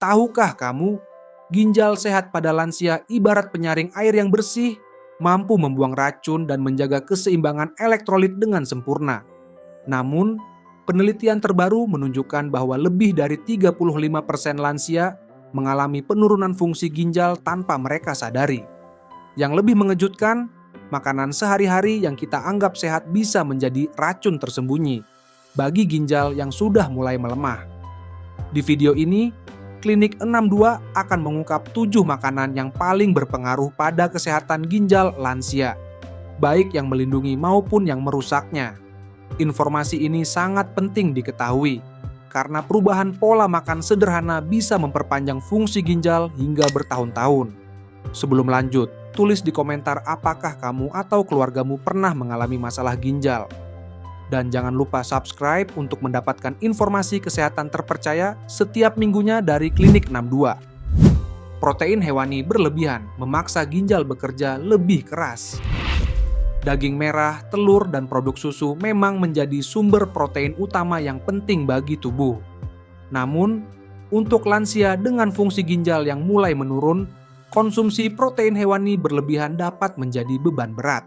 Tahukah kamu, ginjal sehat pada lansia ibarat penyaring air yang bersih, mampu membuang racun dan menjaga keseimbangan elektrolit dengan sempurna. Namun, penelitian terbaru menunjukkan bahwa lebih dari 35% lansia mengalami penurunan fungsi ginjal tanpa mereka sadari. Yang lebih mengejutkan, makanan sehari-hari yang kita anggap sehat bisa menjadi racun tersembunyi bagi ginjal yang sudah mulai melemah. Di video ini, Klinik 62 akan mengungkap 7 makanan yang paling berpengaruh pada kesehatan ginjal lansia, baik yang melindungi maupun yang merusaknya. Informasi ini sangat penting diketahui, karena perubahan pola makan sederhana bisa memperpanjang fungsi ginjal hingga bertahun-tahun. Sebelum lanjut, tulis di komentar apakah kamu atau keluargamu pernah mengalami masalah ginjal. Dan jangan lupa subscribe untuk mendapatkan informasi kesehatan terpercaya setiap minggunya dari Klinik 62. Protein hewani berlebihan memaksa ginjal bekerja lebih keras. Daging merah, telur, dan produk susu memang menjadi sumber protein utama yang penting bagi tubuh. Namun, untuk lansia dengan fungsi ginjal yang mulai menurun, konsumsi protein hewani berlebihan dapat menjadi beban berat.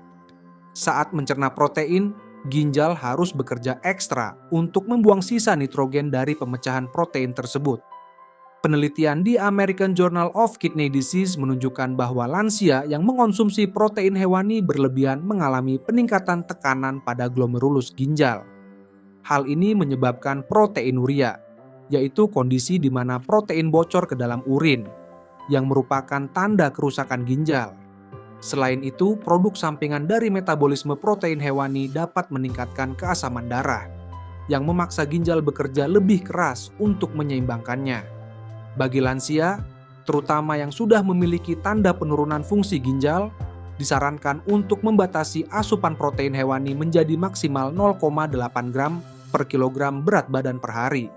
Saat mencerna protein, ginjal harus bekerja ekstra untuk membuang sisa nitrogen dari pemecahan protein tersebut. Penelitian di American Journal of Kidney Disease menunjukkan bahwa lansia yang mengonsumsi protein hewani berlebihan mengalami peningkatan tekanan pada glomerulus ginjal. Hal ini menyebabkan proteinuria, yaitu kondisi di mana protein bocor ke dalam urin, yang merupakan tanda kerusakan ginjal. Selain itu, produk sampingan dari metabolisme protein hewani dapat meningkatkan keasaman darah, yang memaksa ginjal bekerja lebih keras untuk menyeimbangkannya. Bagi lansia, terutama yang sudah memiliki tanda penurunan fungsi ginjal, disarankan untuk membatasi asupan protein hewani menjadi maksimal 0,8 gram per kilogram berat badan per hari.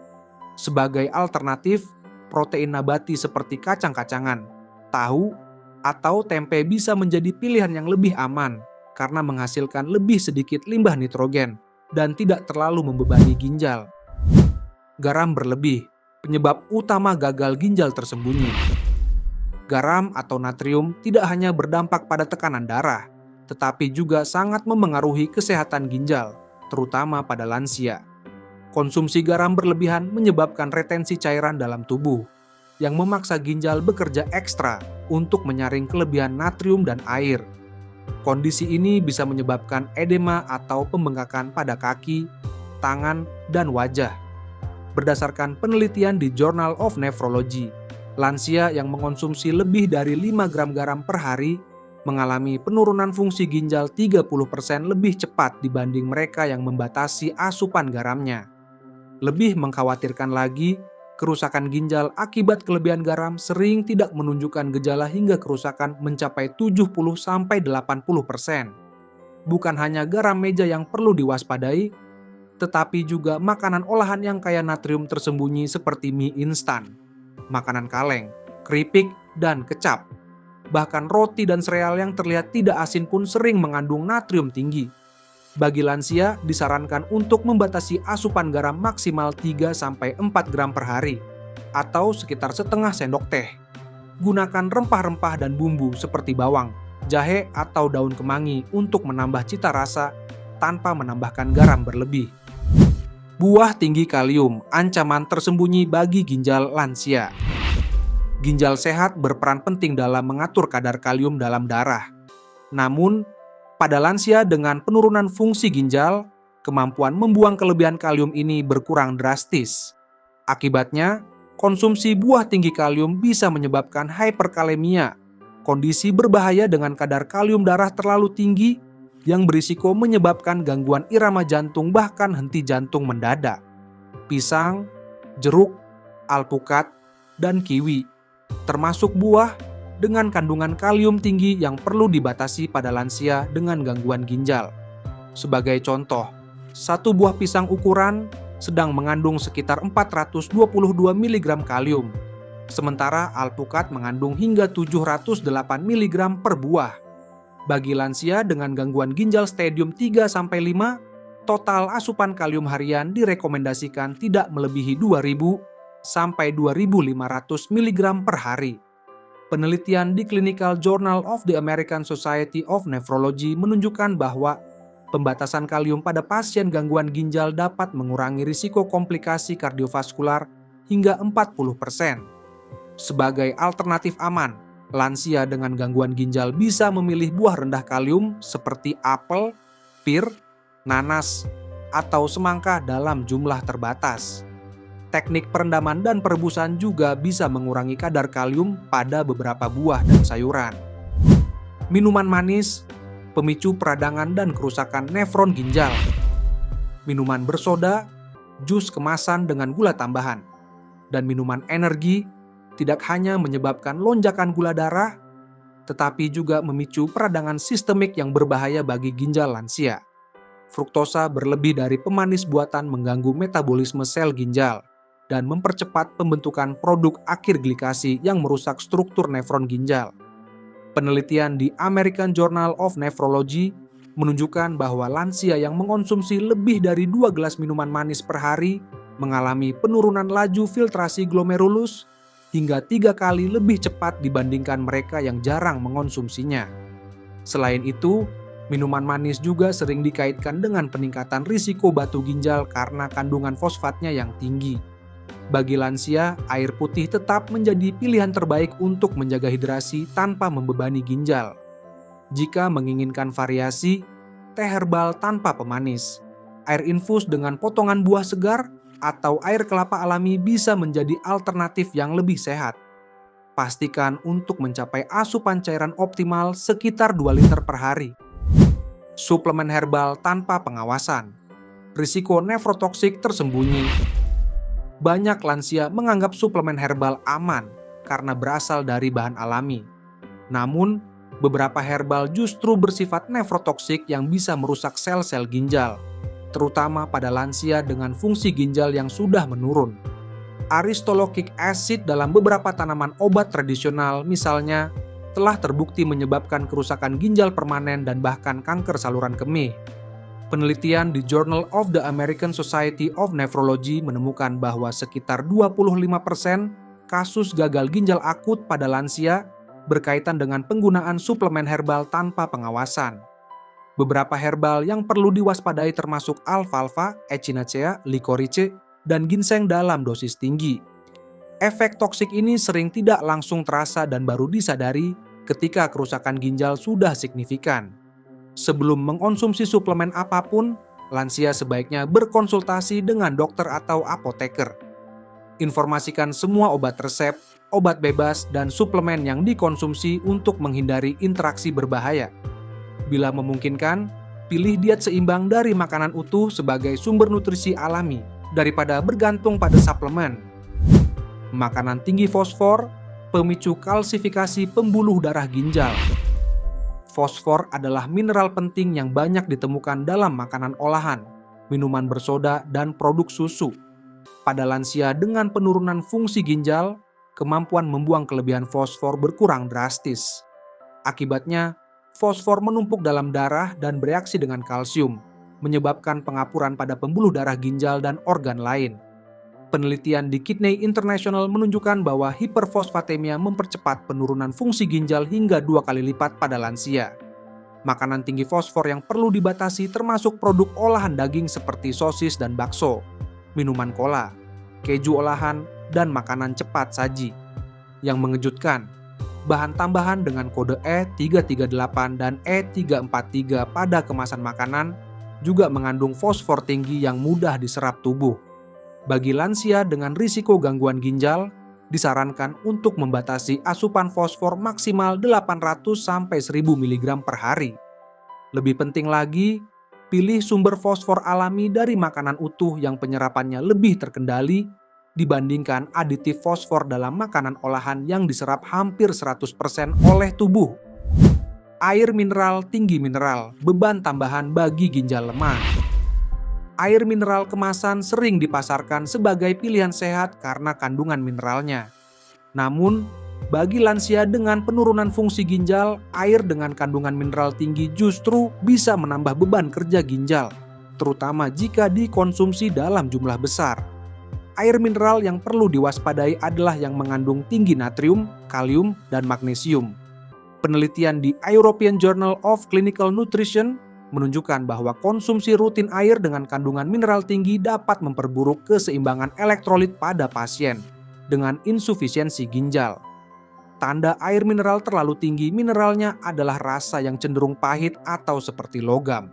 Sebagai alternatif, protein nabati seperti kacang-kacangan, tahu, atau tempe bisa menjadi pilihan yang lebih aman karena menghasilkan lebih sedikit limbah nitrogen dan tidak terlalu membebani ginjal. Garam berlebih, penyebab utama gagal ginjal tersembunyi. Garam atau natrium tidak hanya berdampak pada tekanan darah, tetapi juga sangat memengaruhi kesehatan ginjal, terutama pada lansia. Konsumsi garam berlebihan menyebabkan retensi cairan dalam tubuh, yang memaksa ginjal bekerja ekstra untuk menyaring kelebihan natrium dan air. Kondisi ini bisa menyebabkan edema atau pembengkakan pada kaki, tangan, dan wajah. Berdasarkan penelitian di Journal of Nephrology, lansia yang mengonsumsi lebih dari 5 gram garam per hari mengalami penurunan fungsi ginjal 30% lebih cepat dibanding mereka yang membatasi asupan garamnya. Lebih mengkhawatirkan lagi, kerusakan ginjal akibat kelebihan garam sering tidak menunjukkan gejala hingga kerusakan mencapai 70-80%. Bukan hanya garam meja yang perlu diwaspadai, tetapi juga makanan olahan yang kaya natrium tersembunyi seperti mie instan, makanan kaleng, keripik, dan kecap. Bahkan roti dan sereal yang terlihat tidak asin pun sering mengandung natrium tinggi. Bagi lansia, disarankan untuk membatasi asupan garam maksimal 3-4 gram per hari, atau sekitar setengah sendok teh. Gunakan rempah-rempah dan bumbu seperti bawang, jahe, atau daun kemangi untuk menambah cita rasa tanpa menambahkan garam berlebih. Buah tinggi kalium, ancaman tersembunyi bagi ginjal lansia. Ginjal sehat berperan penting dalam mengatur kadar kalium dalam darah. Namun, pada lansia dengan penurunan fungsi ginjal, kemampuan membuang kelebihan kalium ini berkurang drastis. Akibatnya, konsumsi buah tinggi kalium bisa menyebabkan hiperkalemia, kondisi berbahaya dengan kadar kalium darah terlalu tinggi yang berisiko menyebabkan gangguan irama jantung bahkan henti jantung mendadak. Pisang, jeruk, alpukat, dan kiwi, termasuk buah dengan kandungan kalium tinggi yang perlu dibatasi pada lansia dengan gangguan ginjal. Sebagai contoh, satu buah pisang ukuran sedang mengandung sekitar 422 mg kalium, sementara alpukat mengandung hingga 708 mg per buah. Bagi lansia dengan gangguan ginjal stadium 3-5, total asupan kalium harian direkomendasikan tidak melebihi 2.000 sampai 2.500 mg per hari. Penelitian di Clinical Journal of the American Society of Nephrology menunjukkan bahwa pembatasan kalium pada pasien gangguan ginjal dapat mengurangi risiko komplikasi kardiovaskular hingga 40%. Sebagai alternatif aman, lansia dengan gangguan ginjal bisa memilih buah rendah kalium seperti apel, pir, nanas, atau semangka dalam jumlah terbatas. Teknik perendaman dan perebusan juga bisa mengurangi kadar kalium pada beberapa buah dan sayuran. Minuman manis, pemicu peradangan dan kerusakan nefron ginjal. Minuman bersoda, jus kemasan dengan gula tambahan, dan minuman energi tidak hanya menyebabkan lonjakan gula darah, tetapi juga memicu peradangan sistemik yang berbahaya bagi ginjal lansia. Fruktosa berlebih dari pemanis buatan mengganggu metabolisme sel ginjal dan mempercepat pembentukan produk akhir glikasi yang merusak struktur nefron ginjal. Penelitian di American Journal of Nephrology menunjukkan bahwa lansia yang mengonsumsi lebih dari 2 gelas minuman manis per hari mengalami penurunan laju filtrasi glomerulus hingga 3 kali lebih cepat dibandingkan mereka yang jarang mengonsumsinya. Selain itu, minuman manis juga sering dikaitkan dengan peningkatan risiko batu ginjal karena kandungan fosfatnya yang tinggi. Bagi lansia, air putih tetap menjadi pilihan terbaik untuk menjaga hidrasi tanpa membebani ginjal. Jika menginginkan variasi, teh herbal tanpa pemanis, air infus dengan potongan buah segar, atau air kelapa alami bisa menjadi alternatif yang lebih sehat. Pastikan untuk mencapai asupan cairan optimal sekitar 2 liter per hari. Suplemen herbal tanpa pengawasan. Risiko nefrotoksik tersembunyi. Banyak lansia menganggap suplemen herbal aman karena berasal dari bahan alami. Namun, beberapa herbal justru bersifat nefrotoksik yang bisa merusak sel-sel ginjal, terutama pada lansia dengan fungsi ginjal yang sudah menurun. Aristolochic acid dalam beberapa tanaman obat tradisional misalnya telah terbukti menyebabkan kerusakan ginjal permanen dan bahkan kanker saluran kemih. Penelitian di Journal of the American Society of Nephrology menemukan bahwa sekitar 25% kasus gagal ginjal akut pada lansia berkaitan dengan penggunaan suplemen herbal tanpa pengawasan. Beberapa herbal yang perlu diwaspadai termasuk alfalfa, echinacea, licorice, dan ginseng dalam dosis tinggi. Efek toksik ini sering tidak langsung terasa dan baru disadari ketika kerusakan ginjal sudah signifikan. Sebelum mengonsumsi suplemen apapun, lansia sebaiknya berkonsultasi dengan dokter atau apoteker. Informasikan semua obat resep, obat bebas, dan suplemen yang dikonsumsi untuk menghindari interaksi berbahaya. Bila memungkinkan, pilih diet seimbang dari makanan utuh sebagai sumber nutrisi alami daripada bergantung pada suplemen. Makanan tinggi fosfor, pemicu kalsifikasi pembuluh darah ginjal. Fosfor adalah mineral penting yang banyak ditemukan dalam makanan olahan, minuman bersoda, dan produk susu. Pada lansia dengan penurunan fungsi ginjal, kemampuan membuang kelebihan fosfor berkurang drastis. Akibatnya, fosfor menumpuk dalam darah dan bereaksi dengan kalsium, menyebabkan pengapuran pada pembuluh darah ginjal dan organ lain. Penelitian di Kidney International menunjukkan bahwa hiperfosfatemia mempercepat penurunan fungsi ginjal hingga 2 kali lipat pada lansia. Makanan tinggi fosfor yang perlu dibatasi termasuk produk olahan daging seperti sosis dan bakso, minuman cola, keju olahan, dan makanan cepat saji. Yang mengejutkan, bahan tambahan dengan kode E338 dan E343 pada kemasan makanan juga mengandung fosfor tinggi yang mudah diserap tubuh. Bagi lansia dengan risiko gangguan ginjal, disarankan untuk membatasi asupan fosfor maksimal 800-1000 mg per hari. Lebih penting lagi, pilih sumber fosfor alami dari makanan utuh yang penyerapannya lebih terkendali dibandingkan aditif fosfor dalam makanan olahan yang diserap hampir 100% oleh tubuh. Air mineral tinggi mineral, beban tambahan bagi ginjal lemah. Air mineral kemasan sering dipasarkan sebagai pilihan sehat karena kandungan mineralnya. Namun, bagi lansia dengan penurunan fungsi ginjal, air dengan kandungan mineral tinggi justru bisa menambah beban kerja ginjal, terutama jika dikonsumsi dalam jumlah besar. air mineral yang perlu diwaspadai adalah yang mengandung tinggi natrium, kalium, dan magnesium. Penelitian di European Journal of Clinical Nutrition menunjukkan bahwa konsumsi rutin air dengan kandungan mineral tinggi dapat memperburuk keseimbangan elektrolit pada pasien dengan insufisiensi ginjal. Tanda air mineral terlalu tinggi mineralnya adalah rasa yang cenderung pahit atau seperti logam.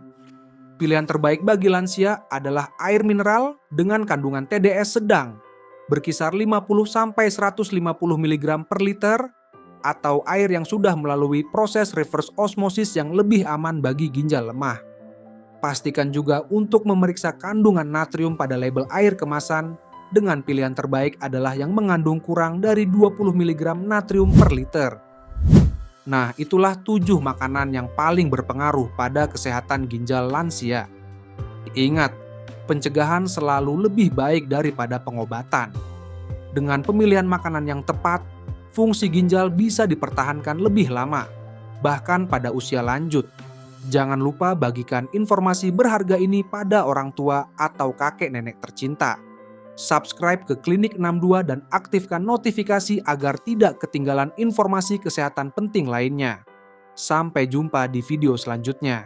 Pilihan terbaik bagi lansia adalah air mineral dengan kandungan TDS sedang, berkisar 50-150 mg per liter, atau air yang sudah melalui proses reverse osmosis yang lebih aman bagi ginjal lemah. Pastikan juga untuk memeriksa kandungan natrium pada label air kemasan, dengan pilihan terbaik adalah yang mengandung kurang dari 20 mg natrium per liter. Nah, itulah 7 makanan yang paling berpengaruh pada kesehatan ginjal lansia. Ingat, pencegahan selalu lebih baik daripada pengobatan. Dengan pemilihan makanan yang tepat, fungsi ginjal bisa dipertahankan lebih lama, bahkan pada usia lanjut. Jangan lupa bagikan informasi berharga ini pada orang tua atau kakek nenek tercinta. Subscribe ke Klinik 62 dan aktifkan notifikasi agar tidak ketinggalan informasi kesehatan penting lainnya. Sampai jumpa di video selanjutnya.